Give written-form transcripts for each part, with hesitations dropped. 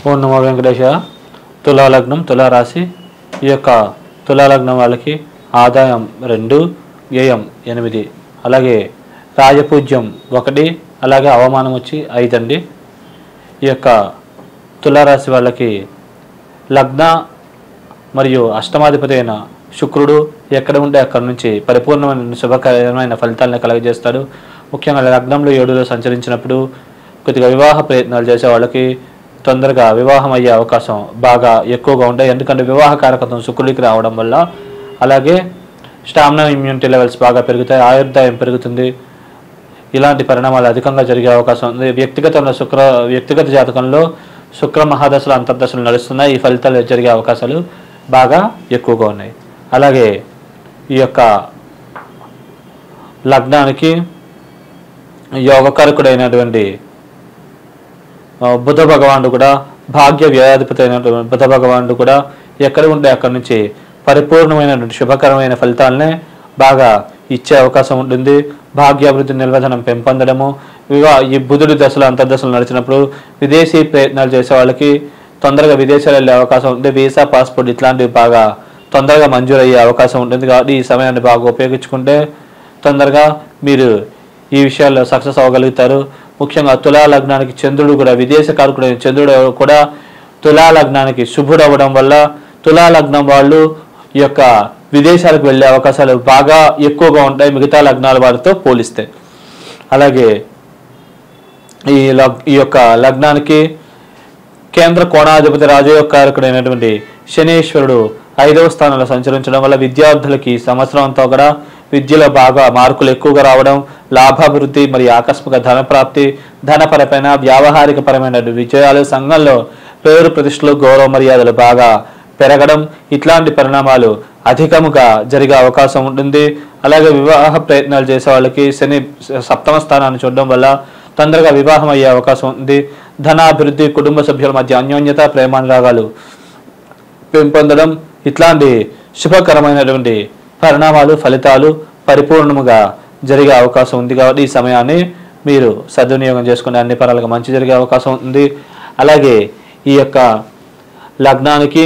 ఓం నమో వెంకటేశ. తులాలగ్నం, తులారాశి. ఈ యొక్క తులాలగ్నం వాళ్ళకి ఆదాయం 2, వ్యయం 8, అలాగే రాజపూజ్యం 1, అలాగే అవమానం వచ్చి 5 అండి. ఈ యొక్క తులారాశి వాళ్ళకి లగ్న మరియు అష్టమాధిపతి అయిన శుక్రుడు ఎక్కడ ఉంటే అక్కడి నుంచి పరిపూర్ణమైన శుభకరమైన ఫలితాలను కలుగజేస్తాడు. ముఖ్యంగా లగ్నంలో 7లో సంచరించినప్పుడు కొద్దిగా వివాహ ప్రయత్నాలు చేసే వాళ్ళకి తొందరగా వివాహం అయ్యే అవకాశం బాగా ఎక్కువగా ఉంటాయి. ఎందుకంటే వివాహ కారకత్వం శుక్రుడికి రావడం వల్ల. అలాగే స్టామినా, ఇమ్యూనిటీ లెవెల్స్ బాగా పెరుగుతాయి, ఆయుర్దాయం పెరుగుతుంది. ఇలాంటి పరిణామాలు అధికంగా జరిగే అవకాశం ఉంది. వ్యక్తిగత జాతకంలో శుక్ర మహాదశలు, అంతర్దశలు నడుస్తున్నాయి. ఈ ఫలితాలు జరిగే అవకాశాలు బాగా ఎక్కువగా ఉన్నాయి. అలాగే ఈ యొక్క లగ్నానికి యోగకారకుడైనటువంటి బుధ భగవానుడు కూడా, భాగ్య వ్యయాధిపతి అయినటువంటి బుధ భగవానుడు కూడా ఎక్కడ ఉంటే అక్కడి నుంచి పరిపూర్ణమైనటువంటి శుభకరమైన ఫలితాలనే బాగా ఇచ్చే అవకాశం ఉంటుంది. భాగ్యాభివృద్ధి నిర్వచనం పెంపొందడము, ఈ బుధుడి దశలు, అంతర్దశలు నడిచినప్పుడు విదేశీ ప్రయత్నాలు చేసే వాళ్ళకి తొందరగా విదేశాలు వెళ్ళే అవకాశం ఉంటుంది. వీసా, పాస్పోర్ట్ ఇట్లాంటివి బాగా తొందరగా మంజూరయ్యే అవకాశం ఉంటుంది. కాబట్టి ఈ సమయాన్ని బాగా ఉపయోగించుకుంటే తొందరగా మీరు ఈ విషయాల్లో సక్సెస్ అవ్వగలుగుతారు. ముఖ్యంగా తులా లగ్నానికి చంద్రుడు కూడా, విదేశ కారకుడైన చంద్రుడు కూడా తులా లగ్నానికి శుభుడు అవ్వడం వల్ల తులా లగ్నం వాళ్ళు ఈ యొక్క విదేశాలకు వెళ్ళే అవకాశాలు బాగా ఎక్కువగా ఉంటాయి మిగతా లగ్నాల వారితో పోలిస్తే. అలాగే ఈ యొక్క లగ్నానికి కేంద్ర కోణాధిపతి రాజయోగకారకుడైనటువంటి శనీశ్వరుడు 5వ స్థానంలో సంచరించడం వల్ల విద్యార్థులకి సంవత్సరం అంతా కూడా విద్యలో బాగా మార్కులు ఎక్కువగా రావడం, లాభాభివృద్ధి మరియు ఆకస్మిక ధనప్రాప్తి, ధనపరమైన వ్యావహారిక పరమైన విజయాలు, సంఘంలో పేరు ప్రతిష్టలు, గౌరవ మర్యాదలు బాగా పెరగడం, ఇట్లాంటి పరిణామాలు అధికముగా జరిగే అవకాశం ఉంటుంది. అలాగే వివాహ ప్రయత్నాలు చేసే వాళ్ళకి శని 7వ స్థానాన్ని చూడడం వల్ల తొందరగా వివాహం అయ్యే అవకాశం ఉంది. ధనాభివృద్ధి, కుటుంబ సభ్యుల మధ్య అన్యోన్యత, ప్రేమానురాగాలు పెంపొందడం, ఇట్లాంటి శుభకరమైనటువంటి పరిణామాలు, ఫలితాలు పరిపూర్ణముగా జరిగే అవకాశం ఉంది. కాబట్టి ఈ సమయాన్ని మీరు సద్వినియోగం చేసుకునే అన్ని పరాలుగా మంచి జరిగే అవకాశం ఉంది. అలాగే ఈ యొక్క లగ్నానికి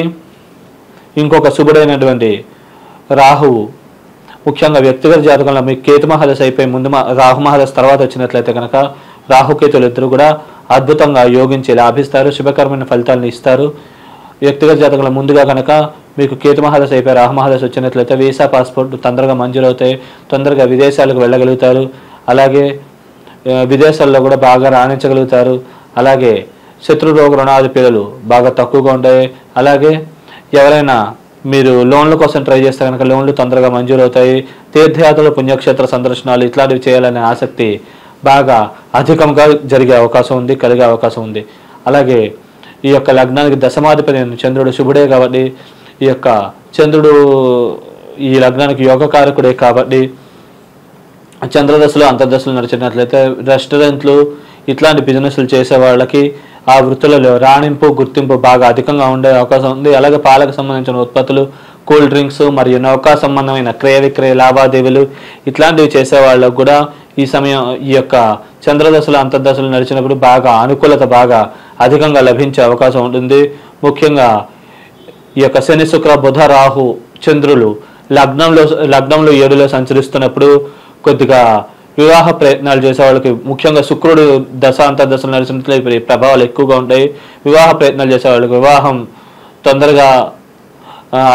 ఇంకొక శుభుడైనటువంటి రాహువు, ముఖ్యంగా వ్యక్తిగత జాతకంలో మీకు కేతు మహాదశ అయిపోయి ముందు రాహు మహాదశ తర్వాత వచ్చినట్లయితే కనుక రాహుకేతులు ఇద్దరు కూడా అద్భుతంగా యోగించి లాభిస్తారు, శుభకరమైన ఫలితాలను ఇస్తారు. వ్యక్తిగత జాతకంలో ముందుగా కనుక మీకు కేతు మహాదశ అయిపోయి రాహు మహాదశ వచ్చినట్లయితే వీసా, పాస్పోర్ట్ తొందరగా మంజూరవుతాయి, తొందరగా విదేశాలకు వెళ్ళగలుగుతారు. అలాగే విదేశాల్లో కూడా బాగా రాణించగలుగుతారు. అలాగే శత్రురోగ రుణాది పీడలు బాగా తక్కువగా ఉంటాయి. అలాగే ఎవరైనా మీరు లోన్ల కోసం ట్రై చేస్తే కనుక లోన్లు తొందరగా మంజూరవుతాయి. తీర్థయాత్రలు, పుణ్యక్షేత్ర సందర్శనాలు ఇట్లాంటివి చేయాలనే ఆసక్తి బాగా అధికంగా జరిగే అవకాశం ఉంది, కలిగే అవకాశం ఉంది. అలాగే ఈ యొక్క లగ్నానికి దశమాధిపతి చంద్రుడు శుభుడే కాబట్టి ఈ యొక్క చంద్రుడు ఈ లగ్నానికి యోగకారకుడే కాబట్టి చంద్రదశలు, అంతర్దశలు నడిచినట్లయితే రెస్టారెంట్లు ఇట్లాంటి బిజినెస్లు చేసే వాళ్ళకి ఆ వృత్తులలో రాణింపు, గుర్తింపు బాగా అధికంగా ఉండే అవకాశం ఉంది. అలాగే పాలకు సంబంధించిన ఉత్పత్తులు, కూల్ డ్రింక్స్ మరియు నౌకా సంబంధమైన క్రయ విక్రయ లావాదేవీలు ఇట్లాంటివి చేసే వాళ్ళకు కూడా ఈ సమయం ఈ యొక్క చంద్రదశలు, అంతర్దశలు నడిచినప్పుడు బాగా అనుకూలత బాగా అధికంగా లభించే అవకాశం ఉంటుంది. ముఖ్యంగా ఈ యొక్క శని, శుక్ర, బుధ, రాహు, చంద్రులు లగ్నంలో 7లో సంచరిస్తున్నప్పుడు కొద్దిగా వివాహ ప్రయత్నాలు చేసే వాళ్ళకి, ముఖ్యంగా శుక్రుడు దశ, అంతర్దశలు నడిచినట్లయితే ప్రభావాలు ఎక్కువగా ఉంటాయి. వివాహ ప్రయత్నాలు చేసే వాళ్ళకి వివాహం తొందరగా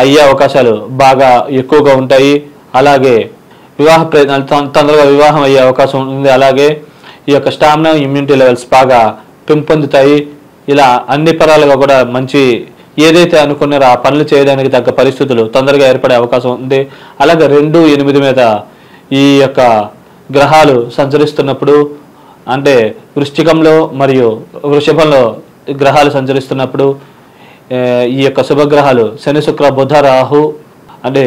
అయ్యే అవకాశాలు బాగా ఎక్కువగా ఉంటాయి. అలాగే వివాహ ప్రయత్నాలు తొందరగా వివాహం అయ్యే అవకాశం ఉంది. అలాగే ఈ యొక్క స్టామినా, ఇమ్యూనిటీ లెవెల్స్ బాగా పెంపొందుతాయి. ఇలా అన్ని పరాలుగా కూడా మంచి ఏదైతే అనుకున్నారో ఆ పనులు చేయడానికి తగ్గ పరిస్థితులు తొందరగా ఏర్పడే అవకాశం ఉంది. అలాగే 2, 8 మీద ఈ యొక్క గ్రహాలు సంచరిస్తున్నప్పుడు, అంటే వృశ్చికంలో మరియు వృషభంలో గ్రహాలు సంచరిస్తున్నప్పుడు ఈ యొక్క శుభగ్రహాలు శని, శుక్ర, బుధ, రాహు అంటే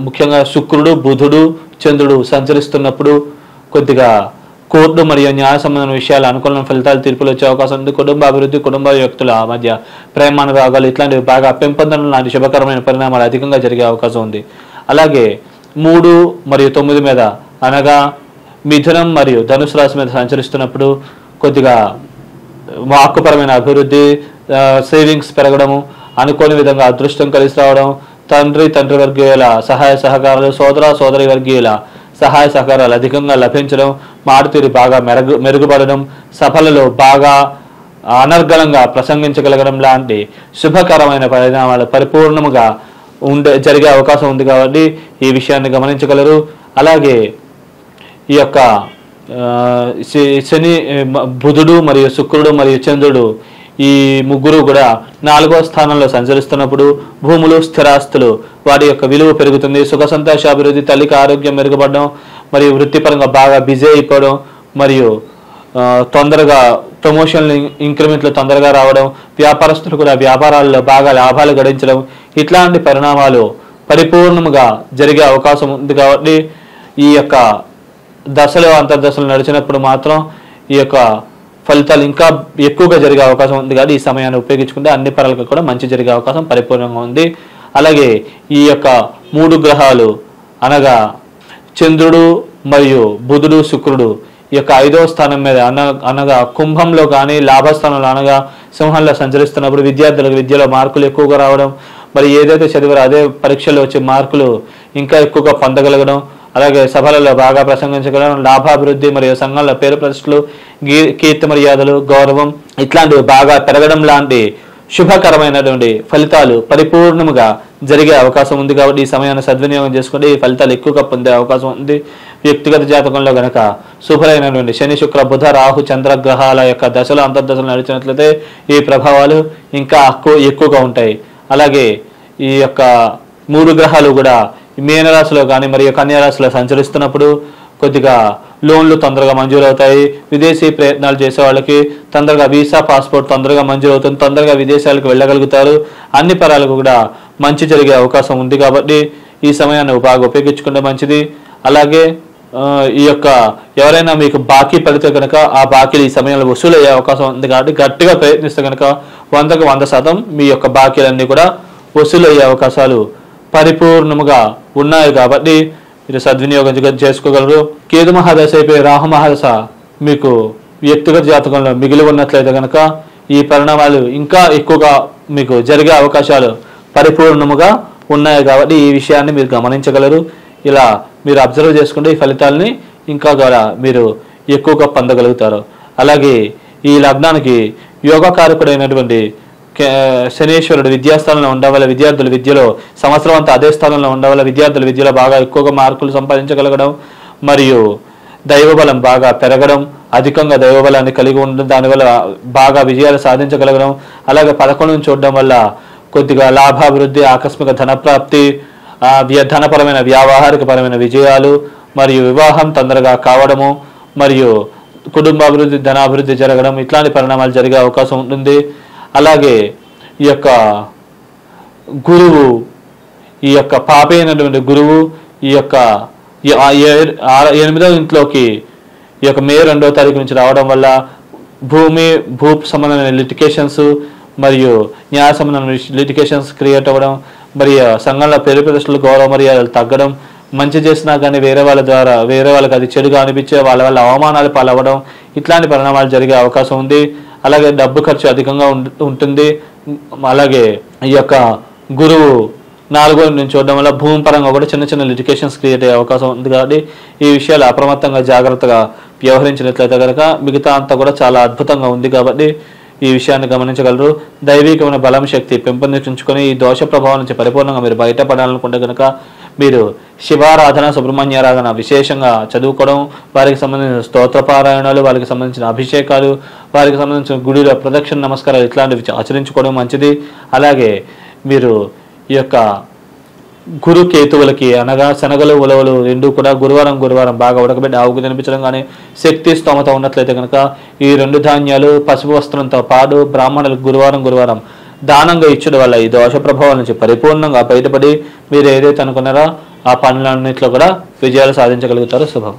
ముఖ్యంగా శుక్రుడు, బుధుడు, చంద్రుడు సంచరిస్తున్నప్పుడు కొద్దిగా కోర్టు మరియు న్యాయ సంబంధమైన విషయాలు అనుకూల ఫలితాలు, తీర్పులు వచ్చే అవకాశం ఉంది. కుటుంబ అభివృద్ధి, కుటుంబ వ్యక్తుల మధ్య ప్రేమానురాగాలు ఇట్లాంటివి బాగా పెంపొందడం లాంటి శుభకరమైన పరిణామాలు అధికంగా జరిగే అవకాశం ఉంది. అలాగే 3 మరియు 9 మీద అనగా మిథునం మరియు ధనుసు రాశి మీద సంచరిస్తున్నప్పుడు కొద్దిగా వాక్కుపరమైన అభివృద్ధి, సేవింగ్స్ పెరగడము, అనుకోని విధంగా అదృష్టం కలిసి రావడం, తండ్రి వర్గీయుల సహాయ సహకారాలు, సోదరి వర్గీయుల సహాయ సహకారాలు అధికంగా లభించడం, మారుతీరు బాగా మెరుగుపడడం, సభలలో బాగా అనర్గళంగా ప్రసంగించగలగడం లాంటి శుభకరమైన పరిణామాలు పరిపూర్ణముగా జరిగే అవకాశం ఉంది కాబట్టి ఈ విషయాన్ని గమనించగలరు. అలాగే ఈ యొక్క శని, బుధుడు మరియు శుక్రుడు మరియు చంద్రుడు ఈ ముగ్గురు కూడా 4వ స్థానంలో సంచరిస్తున్నప్పుడు భూములు, స్థిరాస్తులు వాటి యొక్క విలువ పెరుగుతుంది. సుఖ సంతోషాభివృద్ధి, తల్లికి ఆరోగ్యం మెరుగుపడడం, మరియు వృత్తిపరంగా బాగా బిజీ అయిపోవడం, మరియు తొందరగా ప్రమోషన్లు, ఇంక్రిమెంట్లు తొందరగా రావడం, వ్యాపారస్తులు కూడా వ్యాపారాల్లో బాగా లాభాలు గడించడం, ఇట్లాంటి పరిణామాలు పరిపూర్ణంగా జరిగే అవకాశం ఉంది కాబట్టి ఈ యొక్క దశలు అంతర్దశలు నడిచినప్పుడు మాత్రం ఈ యొక్క ఫలితాలు ఇంకా ఎక్కువగా జరిగే అవకాశం ఉంది కాబట్టి ఈ సమయాన్ని ఉపయోగించుకుంటే అన్ని పరాలకు కూడా మంచి జరిగే అవకాశం పరిపూర్ణంగా ఉంది. అలాగే ఈ యొక్క 3 గ్రహాలు అనగా చంద్రుడు మరియు బుధుడు, శుక్రుడు ఈ యొక్క 5వ స్థానం మీద అనగా కుంభంలో కానీ లాభస్థానంలో అనగా సింహంలో సంచరిస్తున్నప్పుడు విద్యార్థులకు విద్యలో మార్కులు ఎక్కువగా రావడం, మరి ఏదైతే చదివారో అదే పరీక్షల్లో వచ్చే మార్కులు ఇంకా ఎక్కువగా పొందగలగడం, అలాగే సభలలో బాగా ప్రసంగించగలడం, లాభాభివృద్ధి మరియు సంఘంలో పేరు ప్రతిష్టలు, కీర్తి మర్యాదలు, గౌరవం ఇట్లాంటివి బాగా పెరగడం లాంటి శుభకరమైనటువంటి ఫలితాలు పరిపూర్ణముగా జరిగే అవకాశం ఉంది కాబట్టి ఈ సమయాన్ని సద్వినియోగం చేసుకుంటే ఈ ఫలితాలు ఎక్కువగా పొందే అవకాశం ఉంది. వ్యక్తిగత జాతకంలో గనక శుభమైనటువంటి శని, శుక్ర, బుధ, రాహు, చంద్ర గ్రహాల యొక్క దశలు అంతర్దశలు నడిచినట్లయితే ఈ ప్రభావాలు ఇంకా ఎక్కువగా ఉంటాయి. అలాగే ఈ యొక్క 3 గ్రహాలు కూడా మీనరాశిలో కానీ మరియు కన్యారాశిలో సంచరిస్తున్నప్పుడు కొద్దిగా లోన్లు తొందరగా మంజూరు అవుతాయి. విదేశీ ప్రయత్నాలు చేసే వాళ్ళకి తొందరగా వీసా, పాస్పోర్ట్ తొందరగా మంజూరు అవుతుంది, తొందరగా విదేశాలకు వెళ్ళగలుగుతారు. అన్ని పరాలకు కూడా మంచి జరిగే అవకాశం ఉంది కాబట్టి ఈ సమయాన్ని బాగా ఉపయోగించుకుంటే మంచిది. అలాగే ఈ యొక్క ఎవరైనా మీకు బాకీ పడితే కనుక ఆ బాకీలు ఈ సమయంలో వసూలు అయ్యే అవకాశం ఉంది కాబట్టి గట్టిగా ప్రయత్నిస్తే కనుక 100కు 100% మీ యొక్క బాకీలన్నీ కూడా వసూలు అయ్యే అవకాశాలు పరిపూర్ణముగా ఉన్నాయి కాబట్టి మీరు సద్వినియోగం చేసుకోగలరు. కేతు మహాదశ అయిపోయి రాహు మహాదశ మీకు వ్యక్తిగత జాతకంలో మిగిలి ఉన్నట్లయితే కనుక ఈ పరిణామాలు ఇంకా ఎక్కువగా మీకు జరిగే అవకాశాలు పరిపూర్ణముగా ఉన్నాయి కాబట్టి ఈ విషయాన్ని మీరు గమనించగలరు. ఇలా మీరు అబ్జర్వ్ చేసుకుంటే ఈ ఫలితాలని ఇంకా కూడా మీరు ఎక్కువగా పొందగలుగుతారు. అలాగే ఈ లగ్నానికి యోగకారకుడైనటువంటి శనీశ్వరుడు విద్యాస్థానంలో ఉండడం వల్ల విద్యార్థుల విద్యలో సంవత్సరం అంతా అదే స్థానంలో ఉండడం వల్ల విద్యార్థుల విద్యలో బాగా ఎక్కువగా మార్కులు సంపాదించగలగడం, మరియు దైవబలం బాగా పెరగడం, అధికంగా దైవబలాన్ని కలిగి ఉండడం, దానివల్ల బాగా విజయాలు సాధించగలగడం, అలాగే 11ను చూడడం వల్ల కొద్దిగా లాభాభివృద్ధి, ఆకస్మిక ధనప్రాప్తి, ధనపరమైన వ్యావహారికపరమైన విజయాలు, మరియు వివాహం తొందరగా కావడము, మరియు కుటుంబాభివృద్ధి, ధనాభివృద్ధి జరగడం ఇట్లాంటి పరిణామాలు జరిగే అవకాశం ఉంటుంది. అలాగే ఈ యొక్క గురువు, ఈ యొక్క పాప అయినటువంటి గురువు ఈ యొక్క 8వ ఇంట్లోకి ఈ యొక్క మే 2వ తారీఖు నుంచి రావడం వల్ల భూ సంబంధమైన లిటికేషన్స్ మరియు న్యాయ సంబంధమైన లిటికేషన్స్ క్రియేట్ అవ్వడం, మరియు సంఘంలో పేరు ప్రతిష్టలు, గౌరవ మర్యాదలు తగ్గడం, మంచి చేసినా కానీ వేరే వాళ్ళకి అది చెడుగా అనిపించే వాళ్ళ వల్ల అవమానాలు పాలవ్వడం ఇట్లాంటి పరిణామాలు జరిగే అవకాశం ఉంది. అలాగే డబ్బు ఖర్చు అధికంగా ఉంటుంది. అలాగే ఈ యొక్క గురువు 4వ నుంచి చూడడం వల్ల భూమి పరంగా కూడా చిన్న చిన్న లిటికేషన్స్ క్రియేట్ అయ్యే అవకాశం ఉంది కాబట్టి ఈ విషయాలు అప్రమత్తంగా జాగ్రత్తగా వ్యవహరించినట్లయితే కనుక మిగతా అంతా కూడా చాలా అద్భుతంగా ఉంది కాబట్టి ఈ విషయాన్ని గమనించగలరు. దైవికమైన బలం, శక్తి పెంపొందించుకొని ఈ దోష ప్రభావం నుంచి పరిపూర్ణంగా మీరు బయటపడాలనుకుంటే కనుక మీరు శివారాధన, సుబ్రహ్మణ్యారాధన విశేషంగా చదువుకోవడం, వారికి సంబంధించిన స్తోత్రపారాయణాలు, వారికి సంబంధించిన అభిషేకాలు, వారికి సంబంధించిన గుడిలో ప్రదక్షిణ నమస్కారాలు ఇట్లాంటివి ఆచరించుకోవడం మంచిది. అలాగే మీరు ఈ యొక్క గురు కేతువులకి అనగా శనగలు, ఉలవలు రెండు కూడా గురువారం బాగా ఉడకబెట్టి ఆవుకు తినిపించడం కానీ శక్తి స్తోమత ఉన్నట్లయితే కనుక ఈ 2 ధాన్యాలు పసుపు వస్త్రంతో పాటు బ్రాహ్మణులకు గురువారం దానంగా ఇచ్చడం వల్ల ఈ దోష ప్రభావం నుంచి పరిపూర్ణంగా బయటపడి మీరు ఏదైతే అనుకున్నారో ఆ పనులన్నింటిలో కూడా విజయాలు సాధించగలుగుతారు. శుభం.